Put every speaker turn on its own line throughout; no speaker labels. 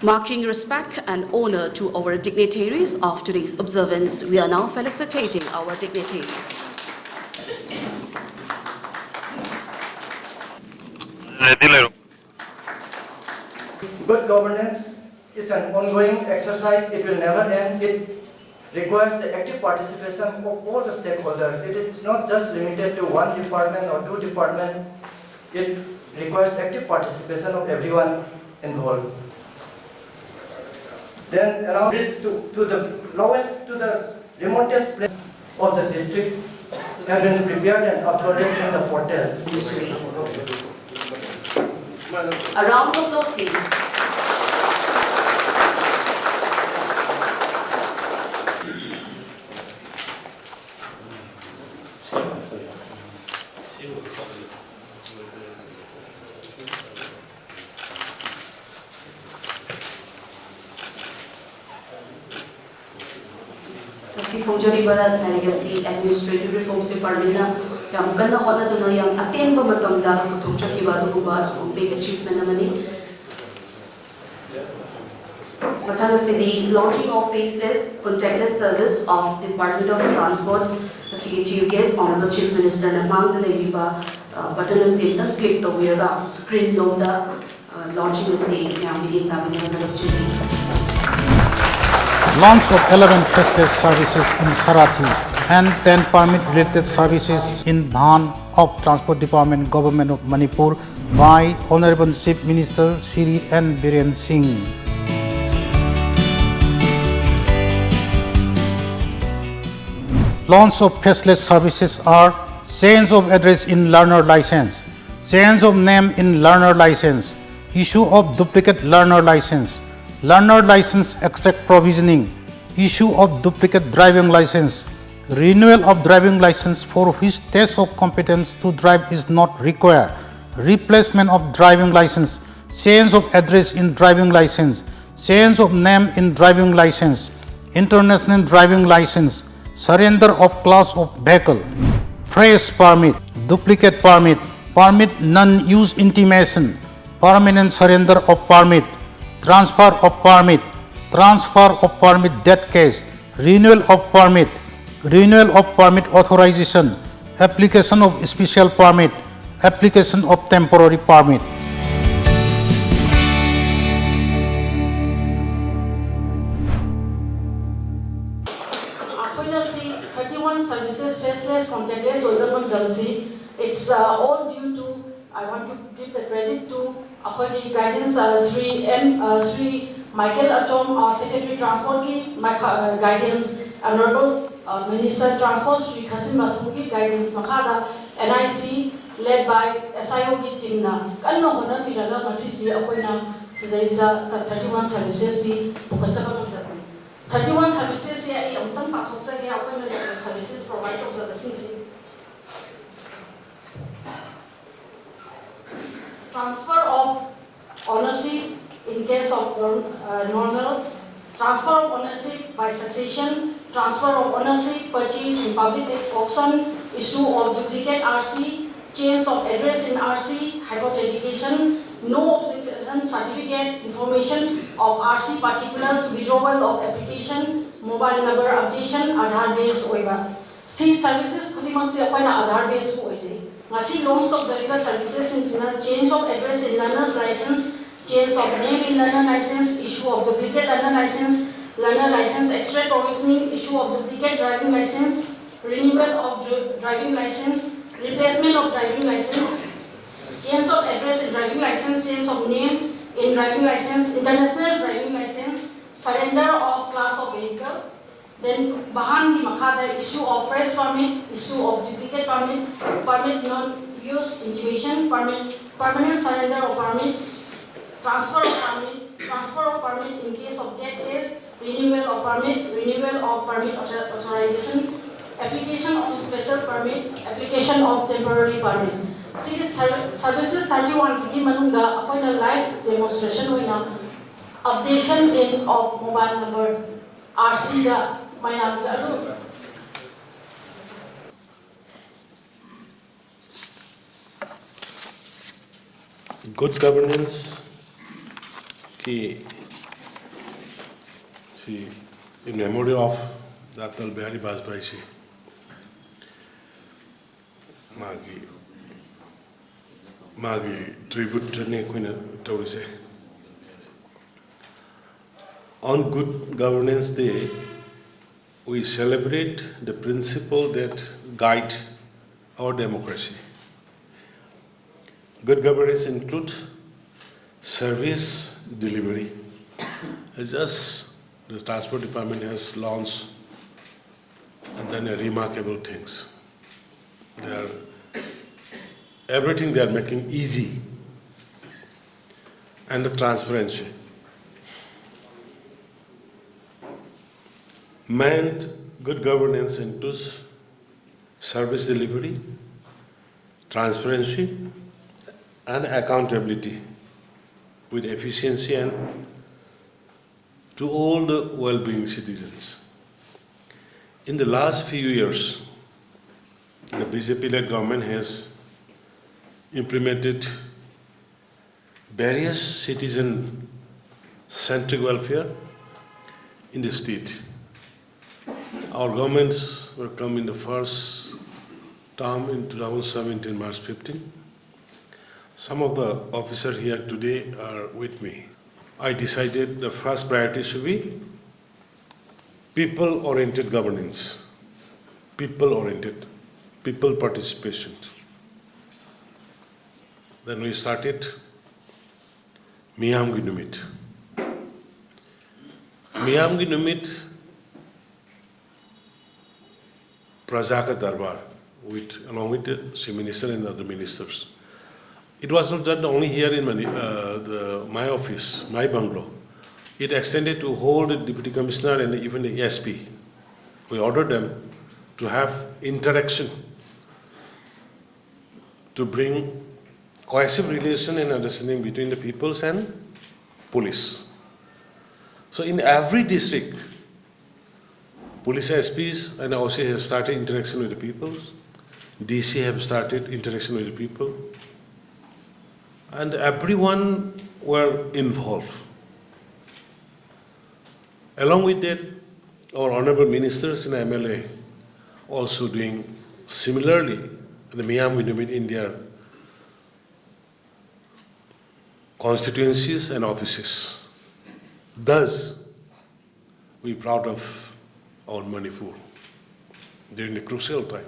Marking respect and honor to our dignitaries of today's observance, we are now felicitating our dignitaries.
Good governance is an ongoing exercise. It will never end. It requires the active participation of all the stakeholders. It is not just limited to one department or two departments. It requires active participation of everyone involved. Then around it to the lowest, to the remotest place of the districts have been prepared and uploaded in the portal.
A round of applause, please. Legacy Administrative Reforms Department yang kena hona tu yang aten pematang dah kutung cakiba tu kubar big achievement namani. Matala City launching of faceless contactless service of Department of Transport. Sige Chief Guest Honorable Chief Minister namang tu lagi ba button na sita click to wirga screen lomda launching na si yang bidin tabi na nalagchili.
Launch of 11 faceless services in Sarathi and 10 permit-related services in Bhan of Transport Department, Government of Manipur by Honorable Chief Minister Shri N. Biren Singh. Launch of faceless services are change of address in learner license, change of name in learner license, issue of duplicate learner license, learner license extract provisioning, issue of duplicate driving license, renewal of driving license for which test of competence to drive is not required, replacement of driving license, change of address in driving license, change of name in driving license, international driving license, surrender of class of vehicle, fresh permit, duplicate permit, permit non-use intimation, permanent surrender of permit, transfer of permit debt case, renewal of permit authorization, application of special permit, application of temporary permit.
Akoina si 31 services faceless contactless oilamang jalsi. It's all due to, I want to give the credit to Akoini guidance Sri Michael Achom, our Secretary Transport ki guidance, Honorable Minister Transport Sri Kasim Basuki guidance makada, NIC led by SIO ki team na kanno hona piraga masisi akoina sidaisa 31 services si bukachapa ng 31 services si ay amtang patok sa kaya akoina services provide of the si transfer of ownership in case of normal, transfer of ownership by succession, transfer of ownership purchase in public auction, issue of duplicate RC, change of address in RC, high court education, no objection certificate, information of RC particulars, withdrawal of application, mobile number updation, Aadhaar base oiba. See services kulimang si akoina Aadhaar base ko ise. Ngasi launch of the services in change of address in learner's license, change of name in learner license, issue of duplicate learner license extract provisioning, issue of duplicate driving license, renewal of driving license, replacement of driving license, change of address in driving license, change of name in driving license, international driving license, surrender of class of vehicle, then bahan di makada issue of fresh permit, issue of duplicate permit, permit non-use intimation, permanent surrender of permit, transfer of permit in case of debt case, renewal of permit authorization, application of special permit, application of temporary permit. See this services 31 sige manungga akoina live demonstration oina updation in of mobile number RC da mayam da adu
good governance की See, in memory of Atal Bihari Vajpayee, Magi tribute ne kuina taurise. On Good Governance Day, we celebrate the principle that guide our democracy. Good governance includes service delivery. As just the Transport Department has launched and then remarkable things. Everything they are making easy and the transparency. Meant good governance into service delivery, transparency, and accountability with efficiency and to all the well-being citizens. In the last few years, the BJP-led government has implemented various citizen-centric welfare in the state. Our governments were come in the first term in 2017, March 15. Some of the officers here today are with me. I decided the first priority should be people-oriented governance, people-oriented, people participation. Then we started Miyamgi Numit. Miyamgi Numit Prajaka Darbar, along with the Chief Minister and other ministers. It was not done only here in my office, my bungalow. It extended to whole the Deputy Commissioner and even the SP. We ordered them to have interaction to bring cohesive relation and understanding between the peoples and police. So in every district, police SPs and OC have started interaction with the people. DC have started interaction with the people. And everyone were involved. Along with that, our honorable ministers and MLA also doing similarly the Miyamgi Numit in their constituencies and offices. Thus, we are proud of our Manipur during the crucial time.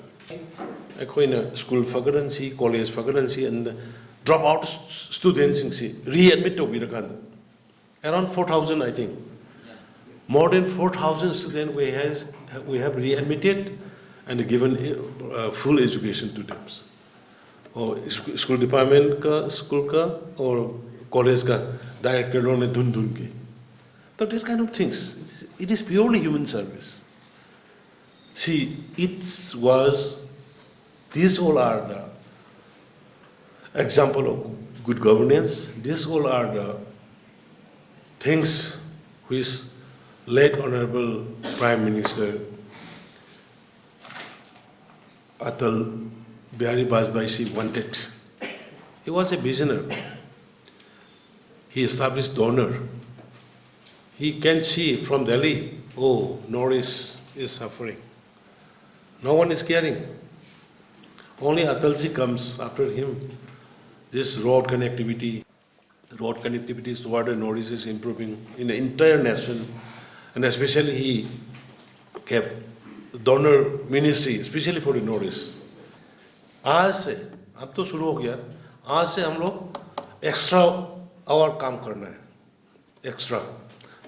Akoina school fagarancy, college fagarancy, and dropout students readmit to Birakanda. Around 4,000, I think. More than 4,000 students we have readmitted and given full education to them. Or school department ka, school ka, or college ka, director on a dun ke. So that kind of things. It is purely human service. See, these all are the example of good governance. These all are the things which late Honorable Prime Minister Atal Bihari Vajpayee wanted. He was a visionary. He established donor. He can see from Delhi, oh, Northeast is suffering. No one is caring. Only Atalji comes after him. This road connectivity toward the Northeast is improving in the entire nation. And especially he kept donor ministry, especially for the Northeast. आज से, अब तो शुरू हो गया, आज से हम लोग एक्स्ट्रा आवर काम करना है, एक्स्ट्रा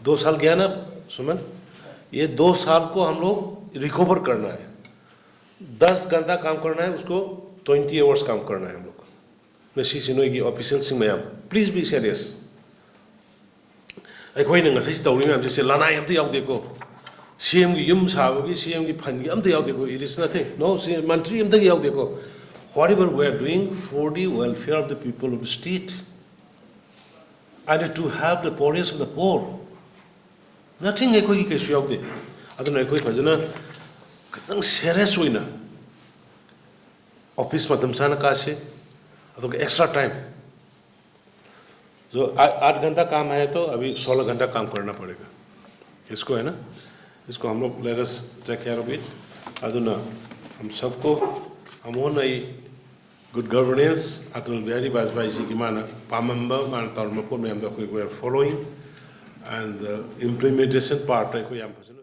2 साल गया ना सुमन, ये 2 साल को हम लोग रिकवर करना है, 10 घंटा काम करना है, उसको 20 आवर्स काम करना है हम लोग. नशी सिनोई official Singh ma'am, please be serious. अखोई नंगा सही तौरी मैम जैसे लाना हम तो याद देखो, सीएम की युम सावगी सीएम की फंड की हम तो याद देखो, it is nothing. No, मंत्री हम तो याद देखो. Whatever we are doing for the welfare of the people of the state and to help the poorest of the poor. Nothing I could get you out there. I don't know if I serious winner. Office Madam Sana Kasi, I took extra time. So 8 घंटा काम है तो अभी 16 घंटा काम करना पड़ेगा. इसको है ना, इसको हम लोग let us take care of it. अदुना हम सबको अमोन आई good governance Atal Bihari Vajpayee जी की माना पामंबा मान तौर में को मैं हम लोग को following and the implementation part को यहाँ पर